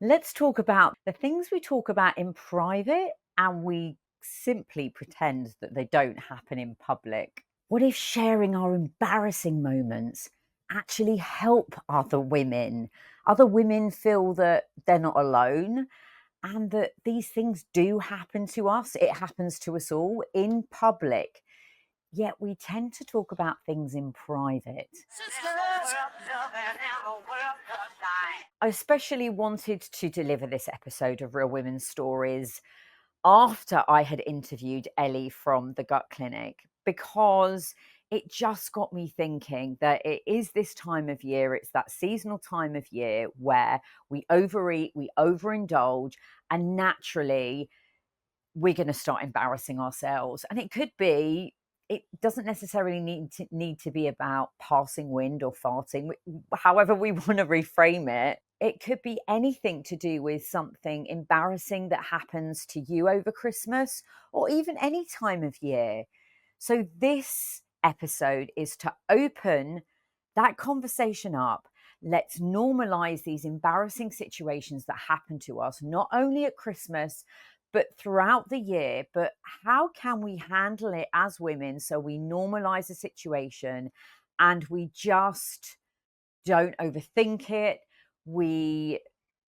Let's talk about the things we talk about in private and we simply pretend that they don't happen in public. What if sharing our embarrassing moments actually help other women? Other women feel that they're not alone and that these things do happen to us. It happens to us all in public. Yet we tend to talk about things in private. I especially wanted to deliver this episode of Real Women's Stories after I had interviewed Ellie from the Gut Clinic, because it just got me thinking that it is this time of year, it's that seasonal time of year where we overeat, we overindulge, and naturally we're going to start embarrassing ourselves. And it doesn't necessarily need to be about passing wind or farting, however we want to reframe it. It could be anything to do with something embarrassing that happens to you over Christmas or even any time of year. So this episode is to open that conversation up. Let's normalize these embarrassing situations that happen to us, not only at Christmas, but throughout the year. But how can we handle it as women so we normalize the situation and we just don't overthink it? We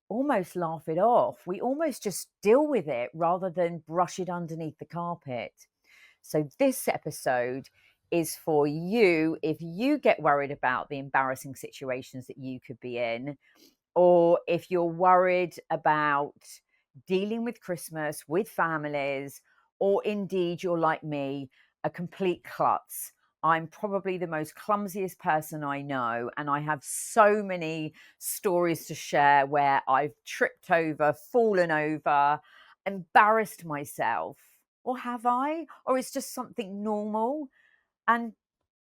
almost laugh it off. We almost just deal with it rather than brush it underneath the carpet. So this episode is for you if you get worried about the embarrassing situations that you could be in, or if you're worried about dealing with Christmas with families, or indeed you're like me, a complete klutz. I'm probably the most clumsiest person I know, and I have so many stories to share where I've tripped over, fallen over, embarrassed myself. Or have I? Or it's just something normal? And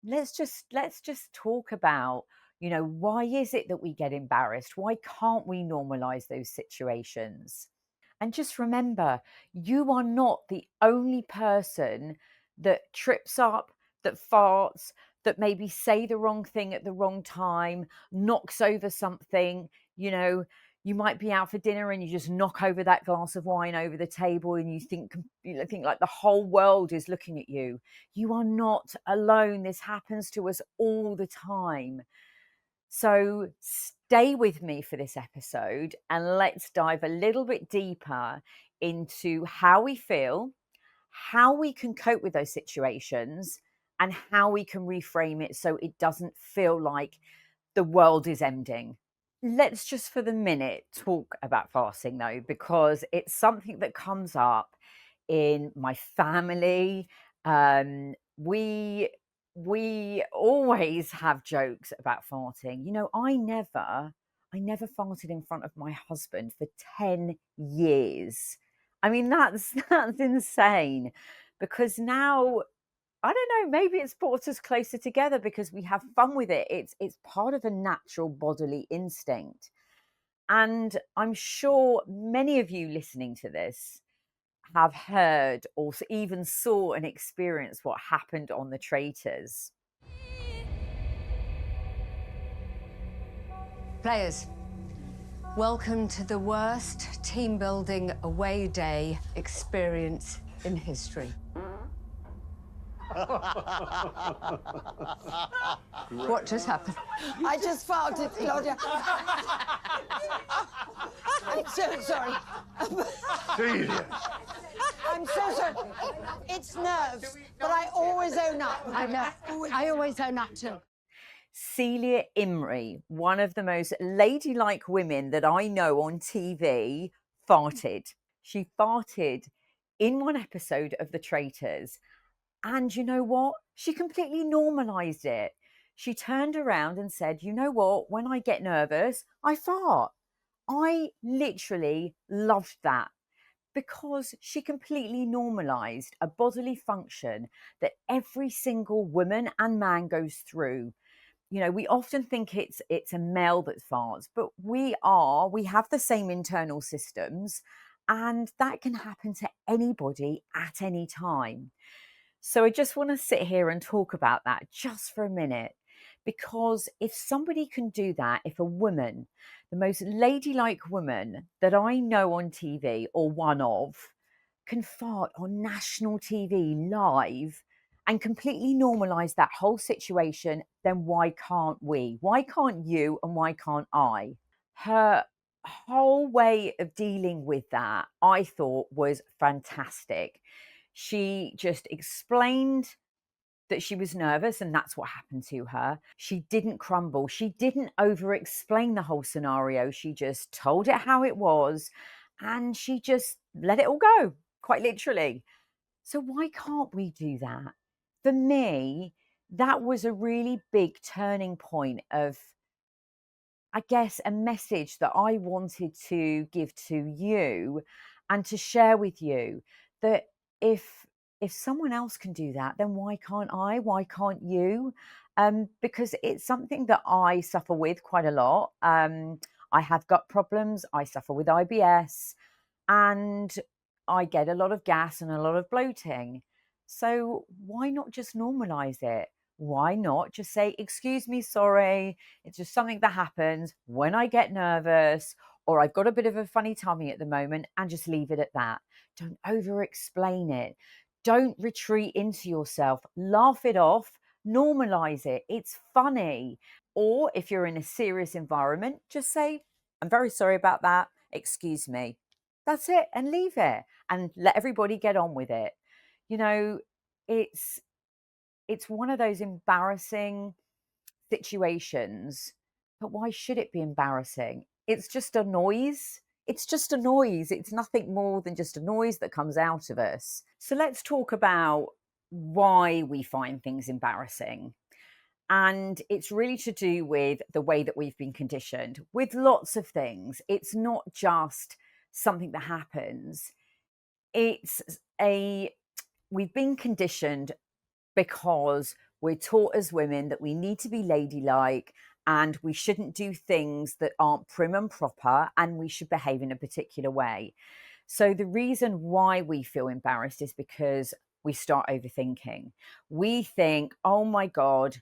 let's just talk about, why is it that we get embarrassed? Why can't we normalize those situations? And just remember, you are not the only person that trips up, that farts, that maybe say the wrong thing at the wrong time, knocks over something. You might be out for dinner and you just knock over that glass of wine over the table and you think like the whole world is looking at you. You are not alone. This happens to us all the time. So stay with me for this episode and let's dive a little bit deeper into how we feel, how we can cope with those situations, and how we can reframe it so it doesn't feel like the world is ending. Let's just for the minute talk about fasting though, because it's something that comes up in my family. We always have jokes about farting. I never farted in front of my husband for 10 years. I mean, that's that's insane, because now I don't know, maybe it's brought us closer together because we have fun with it. It's part of a natural bodily instinct. And I'm sure many of you listening to this have heard or even saw and experienced what happened on the Traitors. Players, welcome to the worst team building away day experience in history. What just happened? I just farted, Claudia. I'm so sorry. Celia. I'm so sorry. It's nerves, but I always own up. I know. I always own up too. Celia Imrie, one of the most ladylike women that I know on TV, farted. She farted in one episode of The Traitors. And you know what? She completely normalized it. She turned around and said, you know what? When I get nervous, I fart. I literally loved that, because she completely normalized a bodily function that every single woman and man goes through. We often think it's a male that farts, but we have the same internal systems, and that can happen to anybody at any time. So I just want to sit here and talk about that just for a minute, Because if somebody can do that, if a woman, the most ladylike woman that I know on TV, or one of, can fart on national TV live and completely normalise that whole situation, then why can't we? Why can't you and why can't I? Her whole way of dealing with that, I thought, was fantastic. She just explained that she was nervous and that's what happened to her. She didn't crumble. She didn't over explain the whole scenario. She just told it how it was and she just let it all go, quite literally. So why can't we do that? For me, that was a really big turning point of, I guess, a message that I wanted to give to you and to share with you, that if someone else can do that, then why can't I? Why can't you? Because it's something that I suffer with quite a lot. I have gut problems. I suffer with IBS, and I get a lot of gas and a lot of bloating. So why not just normalize it? Why not just say, excuse me, sorry, it's just something that happens when I get nervous, or I've got a bit of a funny tummy at the moment, and just leave it at that. Don't over explain it. Don't retreat into yourself. Laugh it off. Normalize it. It's funny. Or if you're in a serious environment, just say, I'm very sorry about that. Excuse me. That's it, and leave it and let everybody get on with it. You know, it's one of those embarrassing situations, but why should it be embarrassing? It's just a noise. It's just a noise. It's nothing more than just a noise that comes out of us. So let's talk about why we find things embarrassing. And it's really to do with the way that we've been conditioned with lots of things. It's not just something that happens. It's we've been conditioned because we're taught as women that we need to be ladylike and we shouldn't do things that aren't prim and proper, and we should behave in a particular way. So the reason why we feel embarrassed is because we start overthinking. We think, oh my God,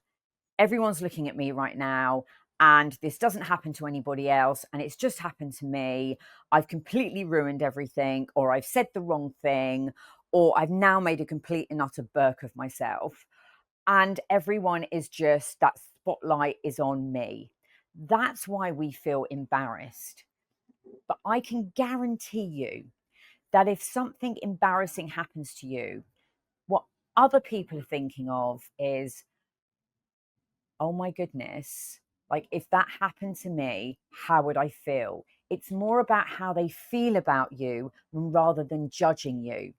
everyone's looking at me right now and this doesn't happen to anybody else and it's just happened to me. I've completely ruined everything, or I've said the wrong thing, or I've now made a complete and utter burk of myself. And everyone is just, that spotlight is on me. That's why we feel embarrassed. But I can guarantee you that if something embarrassing happens to you, what other people are thinking of is, oh my goodness, like if that happened to me, how would I feel? It's more about how they feel about you rather than judging you.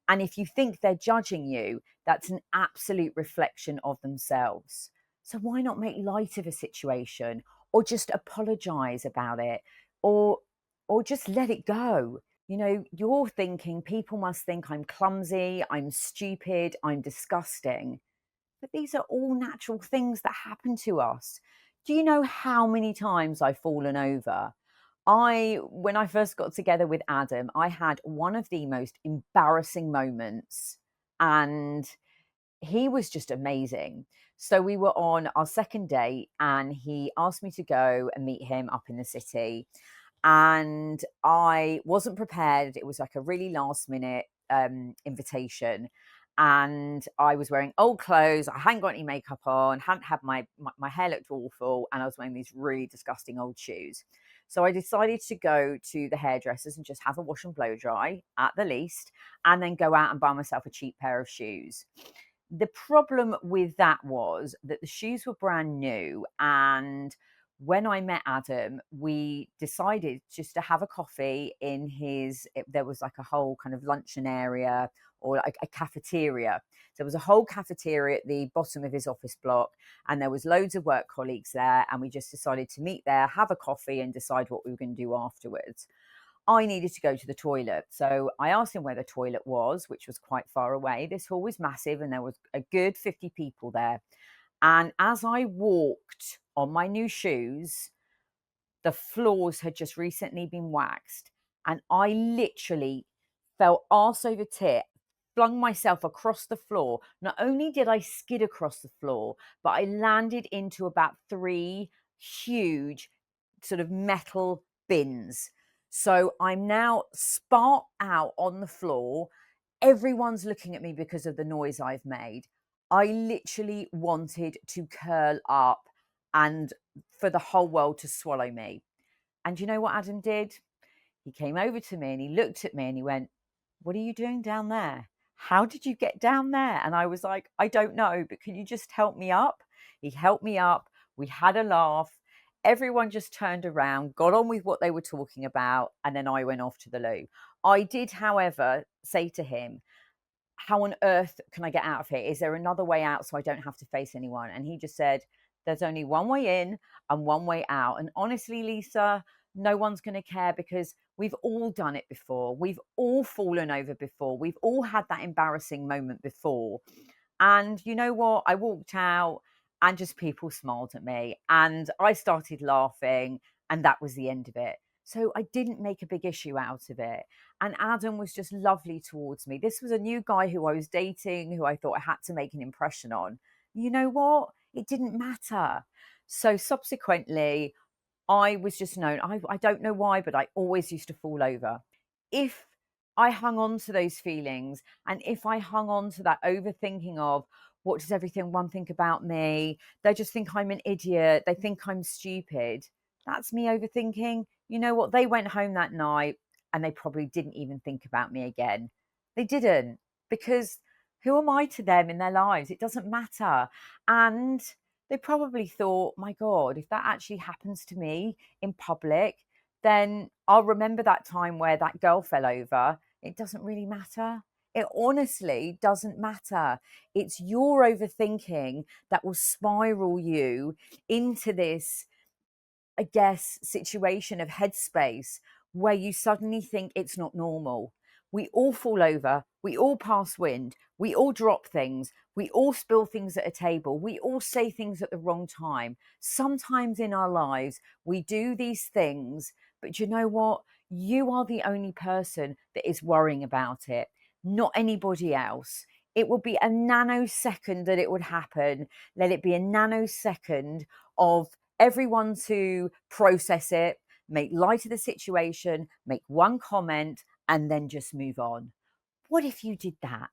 And if you think they're judging you, that's an absolute reflection of themselves. So why not make light of a situation, or just apologize about it, or just let it go? You know, you're thinking people must think I'm clumsy, I'm stupid, I'm disgusting. But these are all natural things that happen to us. Do you know how many times I've fallen over? When I first got together with Adam, I had one of the most embarrassing moments, and he was just amazing. So we were on our second date and he asked me to go and meet him up in the city. And I wasn't prepared. It was like a really last minute invitation. And I was wearing old clothes. I hadn't got any makeup on, hadn't had my hair looked awful. And I was wearing these really disgusting old shoes. So I decided to go to the hairdressers and just have a wash and blow dry at the least, and then go out and buy myself a cheap pair of shoes. The problem with that was that the shoes were brand new, and when I met Adam, we decided just to have a coffee in there was like a whole kind of luncheon area, or like a cafeteria. So there was a whole cafeteria at the bottom of his office block, and there was loads of work colleagues there, and we just decided to meet there, have a coffee, and decide what we were going to do afterwards. I needed to go to the toilet. So I asked him where the toilet was, which was quite far away. This hall was massive and there was a good 50 people there. And as I walked on my new shoes, the floors had just recently been waxed. And I literally fell arse over tit flung myself across the floor. Not only did I skid across the floor, but I landed into about 3 huge sort of metal bins. So I'm now spat out on the floor. Everyone's looking at me because of the noise I've made. I literally wanted to curl up and for the whole world to swallow me. And you know what Adam did? He came over to me and he looked at me and he went, "What are you doing down there? How did you get down there?" And I was like, "I don't know, but can you just help me up?" He helped me up. We had a laugh. Everyone just turned around, got on with what they were talking about, and then I went off to the loo. I did, however, say to him, "How on earth can I get out of here? Is there another way out so I don't have to face anyone?" And he just said, "There's only one way in and one way out. And honestly, Lisa, no one's going to care because we've all done it before. We've all fallen over before. We've all had that embarrassing moment before." And you know what? I walked out and just people smiled at me and I started laughing, and that was the end of it. So I didn't make a big issue out of it. And Adam was just lovely towards me. This was a new guy who I was dating, who I thought I had to make an impression on. You know what? It didn't matter. So subsequently, I was just known. I don't know why, but I always used to fall over. If I hung on to those feelings and if I hung on to that overthinking of what does everyone think about me? They just think I'm an idiot. They think I'm stupid. That's me overthinking. You know what? They went home that night and they probably didn't even think about me again. They didn't, because who am I to them in their lives? It doesn't matter. And they probably thought, my God, if that actually happens to me in public, then I'll remember that time where that girl fell over. It doesn't really matter. It honestly doesn't matter. It's your overthinking that will spiral you into this, I guess, situation of headspace where you suddenly think it's not normal. We all fall over, we all pass wind, we all drop things, we all spill things at a table, we all say things at the wrong time. Sometimes in our lives, we do these things, but you know what? You are the only person that is worrying about it, not anybody else. It will be a nanosecond that it would happen. Let it be a nanosecond of everyone to process it, make light of the situation, make one comment, and then just move on. What if you did that?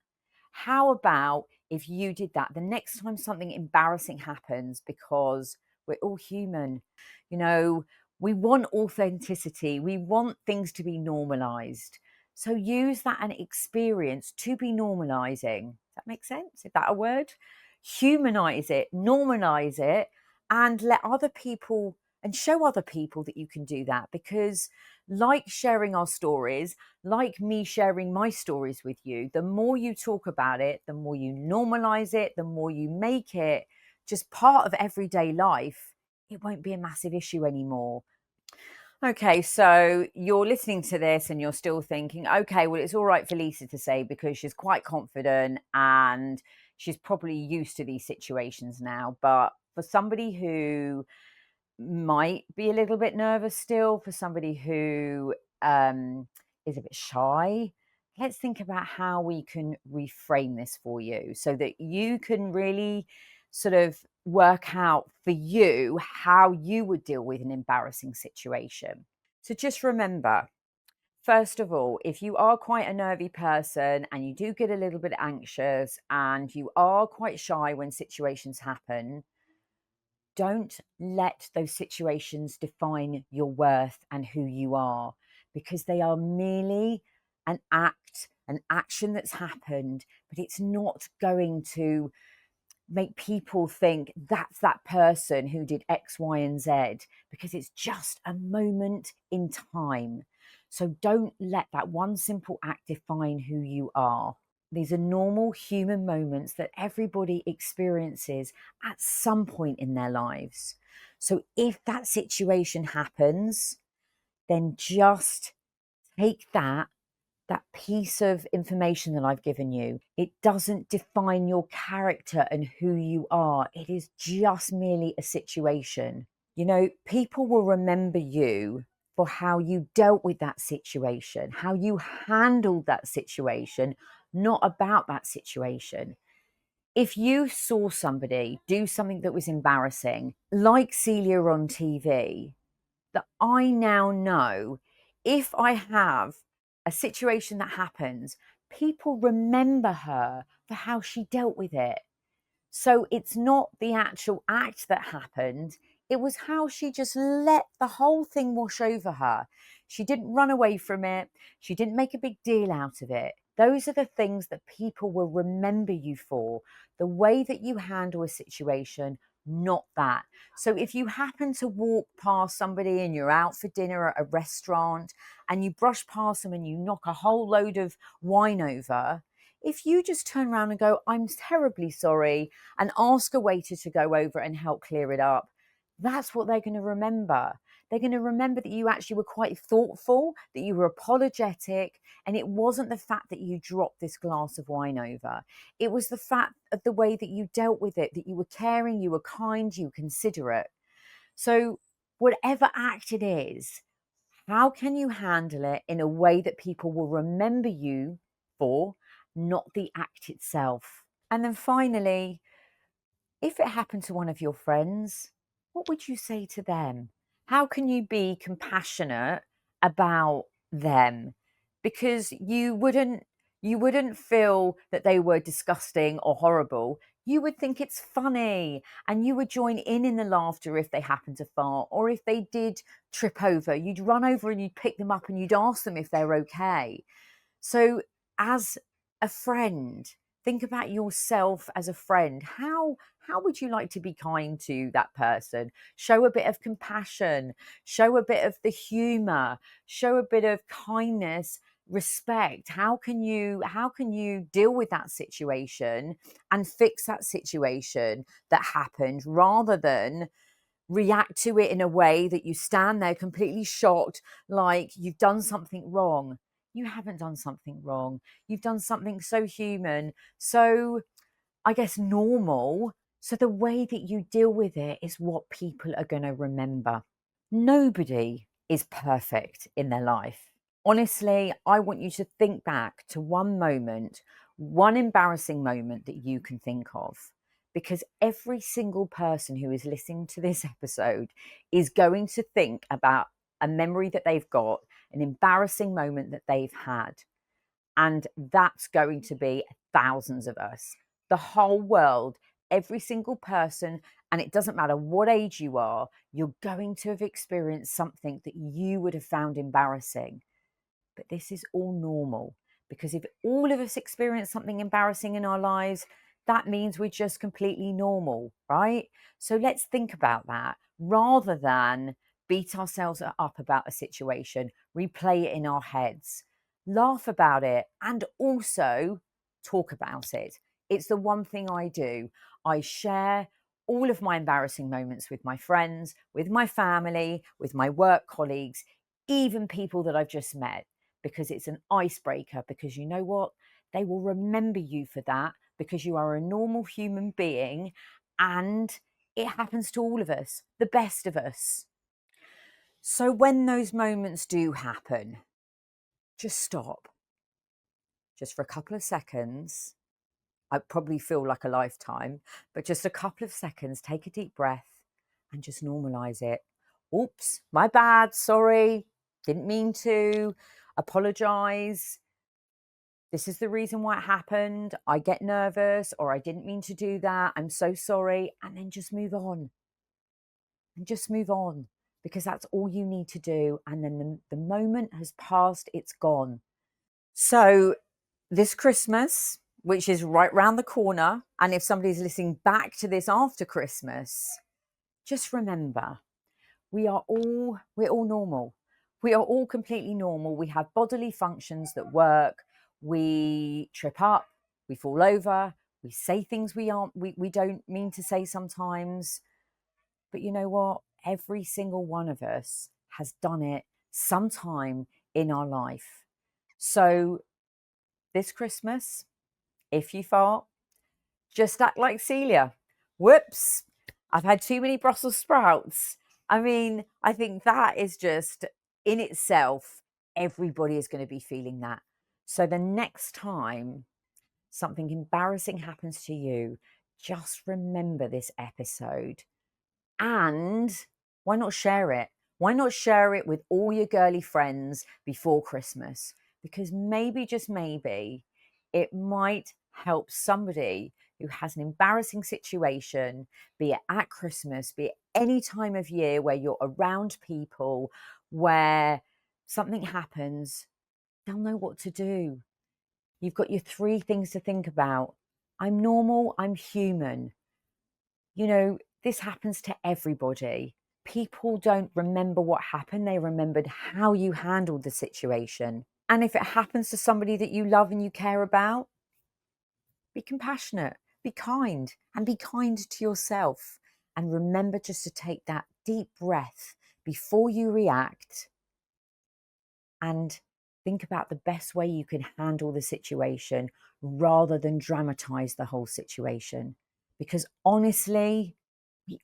How about if you did that the next time something embarrassing happens? Because we're all human. You know, we want authenticity, we want things to be normalized. So use that and experience to be normalizing. Does that make sense? Is that a word? Humanize it, normalize it, and let other people and show other people that you can do that. Because like sharing our stories, like me sharing my stories with you, the more you talk about it, the more you normalize it, the more you make it just part of everyday life, it won't be a massive issue anymore. Okay, so you're listening to this and you're still thinking, okay, well, it's all right for Lisa to say because she's quite confident and she's probably used to these situations now. But for somebody who might be a little bit nervous still, for somebody who is a bit shy, let's think about how we can reframe this for you so that you can really sort of work out for you how you would deal with an embarrassing situation. So just remember, first of all, if you are quite a nervy person and you do get a little bit anxious and you are quite shy when situations happen, don't let those situations define your worth and who you are, because they are merely an act, an action that's happened, but it's not going to make people think that's that person who did X, Y, and Z, because it's just a moment in time. So don't let that one simple act define who you are. These are normal human moments that everybody experiences at some point in their lives. So if that situation happens, then just take that piece of information that I've given you. It doesn't define your character and who you are. It is just merely a situation. You know, people will remember you for how you dealt with that situation, how you handled that situation, not about that situation. If you saw somebody do something that was embarrassing, like Celia on TV, that I now know, if I have a situation that happens, people remember her for how she dealt with it. So it's not the actual act that happened, it was how she just let the whole thing wash over her. She didn't run away from it, she didn't make a big deal out of it. Those are the things that people will remember you for, the way that you handle a situation, not that. So if you happen to walk past somebody and you're out for dinner at a restaurant and you brush past them and you knock a whole load of wine over, if you just turn around and go, I'm terribly sorry, and ask a waiter to go over and help clear it up, that's what they're going to remember. They're going to remember that you actually were quite thoughtful, that you were apologetic, and it wasn't the fact that you dropped this glass of wine over. It was the fact of the way that you dealt with it, that you were caring, you were kind, you were considerate. So whatever act it is, how can you handle it in a way that people will remember you for, not the act itself? And then finally, if it happened to one of your friends, what would you say to them? How can you be compassionate about them? Because you wouldn't feel that they were disgusting or horrible. You would think it's funny and you would join in the laughter if they happened to fart, or if they did trip over, you'd run over and you'd pick them up and you'd ask them if they're okay. So as a friend, think about yourself as a friend. How would you like to be kind to that person? Show a bit of compassion, show a bit of the humor, show a bit of kindness, respect. How can you deal with that situation and fix that situation that happened, rather than react to it in a way that you stand there completely shocked, like you've done something wrong? You haven't done something wrong. You've done something so human, so I guess normal. So the way that you deal with it is what people are going to remember. Nobody is perfect in their life. Honestly, I want you to think back to one moment, one embarrassing moment that you can think of, because every single person who is listening to this episode is going to think about a memory that they've got, an embarrassing moment that they've had. And that's going to be thousands of us, the whole world, every single person. And it doesn't matter what age you are, you're going to have experienced something that you would have found embarrassing. But this is all normal, because if all of us experience something embarrassing in our lives, that means we're just completely normal, right? So let's think about that, rather than beat ourselves up about a situation, replay it in our heads, laugh about it, and also talk about it. It's the one thing I do. I share all of my embarrassing moments with my friends, with my family, with my work colleagues, even people that I've just met, because it's an icebreaker. Because you know what? They will remember you for that, because you are a normal human being, and it happens to all of us, the best of us. So when those moments do happen, just stop. Just for a couple of seconds. I probably feel like a lifetime, but just a couple of seconds, take a deep breath and just normalize it. Oops, my bad, sorry, didn't mean to, apologize. This is the reason why it happened. I get nervous, or I didn't mean to do that. I'm so sorry. And then just move on. And just move on, because that's all you need to do. And then the moment has passed, it's gone. So this Christmas, which is right round the corner, and if somebody's listening back to this after Christmas, just remember, we're all normal. We are all completely normal. We have bodily functions that work. We trip up, we fall over, we say things we don't mean to say sometimes. But you know what? Every single one of us has done it sometime in our life. So this Christmas, if you fart, just act like Celia. Whoops, I've had too many Brussels sprouts. I mean, I think that is just in itself, everybody is going to be feeling that. So the next time something embarrassing happens to you, just remember this episode. And why not share it? Why not share it with all your girly friends before Christmas? Because maybe, just maybe, it might help somebody who has an embarrassing situation, be it at Christmas, be it any time of year where you're around people, where something happens, they'll know what to do. You've got your 3 things to think about. I'm normal, I'm human. You know, this happens to everybody. People don't remember what happened, they remembered how you handled the situation. And if it happens to somebody that you love and you care about, be compassionate, be kind, and be kind to yourself. And remember just to take that deep breath before you react and think about the best way you can handle the situation rather than dramatize the whole situation. Because honestly, we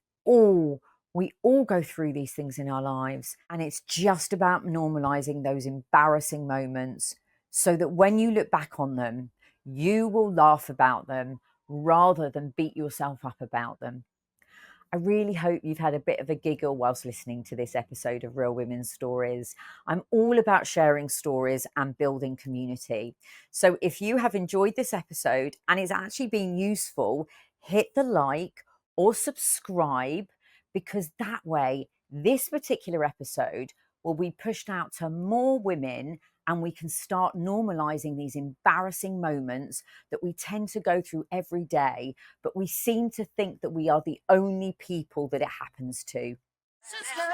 all go through these things in our lives, and it's just about normalizing those embarrassing moments so that when you look back on them, you will laugh about them rather than beat yourself up about them. I really hope you've had a bit of a giggle whilst listening to this episode of Real Women's Stories. I'm all about sharing stories and building community. So if you have enjoyed this episode and it's actually been useful, hit the like or subscribe, because that way this particular episode will be pushed out to more women and we can start normalizing these embarrassing moments that we tend to go through every day, but we seem to think that we are the only people that it happens to. Sisterhood.